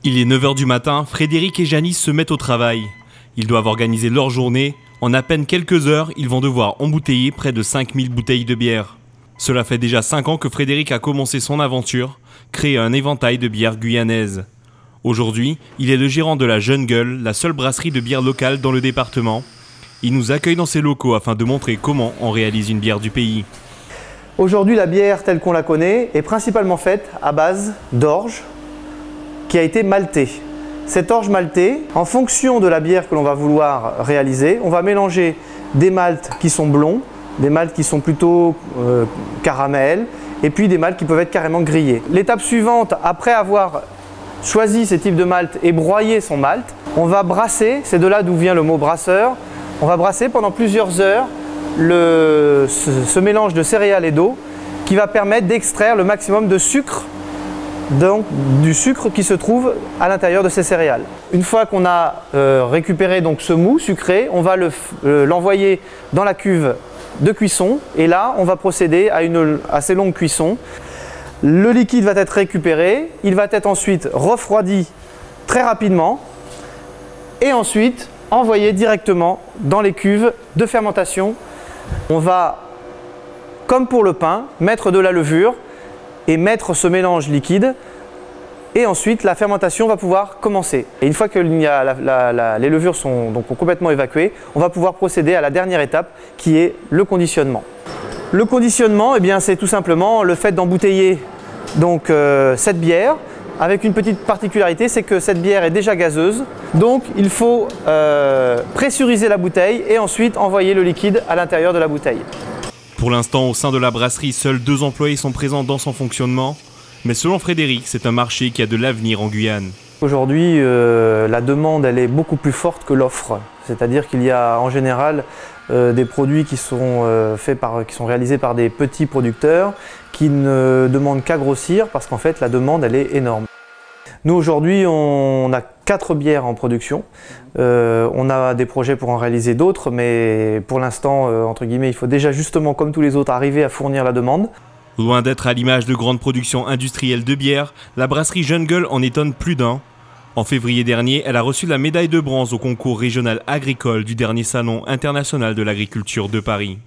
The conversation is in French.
Il est 9 h du matin, Frédéric et Janice se mettent au travail. Ils doivent organiser leur journée. En à peine quelques heures, ils vont devoir embouteiller près de 5000 bouteilles de bière. Cela fait déjà 5 ans que Frédéric a commencé son aventure, créer un éventail de bières guyanaises. Aujourd'hui, il est le gérant de la Jeune Gueule, la seule brasserie de bière locale dans le département. Il nous accueille dans ses locaux afin de montrer comment on réalise une bière du pays. Aujourd'hui, la bière telle qu'on la connaît est principalement faite à base d'orge qui a été maltée. Cette orge maltée, en fonction de la bière que l'on va vouloir réaliser, on va mélanger des maltes qui sont blonds, des maltes qui sont plutôt caramel, et puis des maltes qui peuvent être carrément grillés. L'étape suivante, après avoir choisi ces types de malt et broyé son malt, on va brasser, c'est de là d'où vient le mot brasseur, on va brasser pendant plusieurs heures ce mélange de céréales et d'eau qui va permettre d'extraire le maximum de sucre, donc du sucre qui se trouve à l'intérieur de ces céréales. Une fois qu'on a récupéré donc ce mou sucré, on va l'envoyer dans la cuve de cuisson et là on va procéder à une assez longue cuisson. Le liquide va être récupéré, il va être ensuite refroidi très rapidement et ensuite envoyé directement dans les cuves de fermentation. On va, comme pour le pain, mettre de la levure et mettre ce mélange liquide et ensuite la fermentation va pouvoir commencer. Et une fois que les levures sont donc complètement évacuées, on va pouvoir procéder à la dernière étape qui est le conditionnement. Le conditionnement, eh bien, c'est tout simplement le fait d'embouteiller donc, cette bière avec une petite particularité, c'est que cette bière est déjà gazeuse, donc il faut pressuriser la bouteille et ensuite envoyer le liquide à l'intérieur de la bouteille. Pour l'instant, au sein de la brasserie, seuls 2 employés sont présents dans son fonctionnement. Mais selon Frédéric, c'est un marché qui a de l'avenir en Guyane. Aujourd'hui, la demande elle est beaucoup plus forte que l'offre. C'est-à-dire qu'il y a en général des produits qui sont réalisés par des petits producteurs qui ne demandent qu'à grossir parce qu'en fait la demande elle est énorme. Nous aujourd'hui on a 4 bières en production, on a des projets pour en réaliser d'autres mais pour l'instant entre guillemets il faut déjà justement comme tous les autres arriver à fournir la demande. Loin d'être à l'image de grandes productions industrielles de bière, la brasserie Jeune Gueule en étonne plus d'un. En février dernier, elle a reçu la médaille de bronze au concours régional agricole du dernier salon international de l'agriculture de Paris.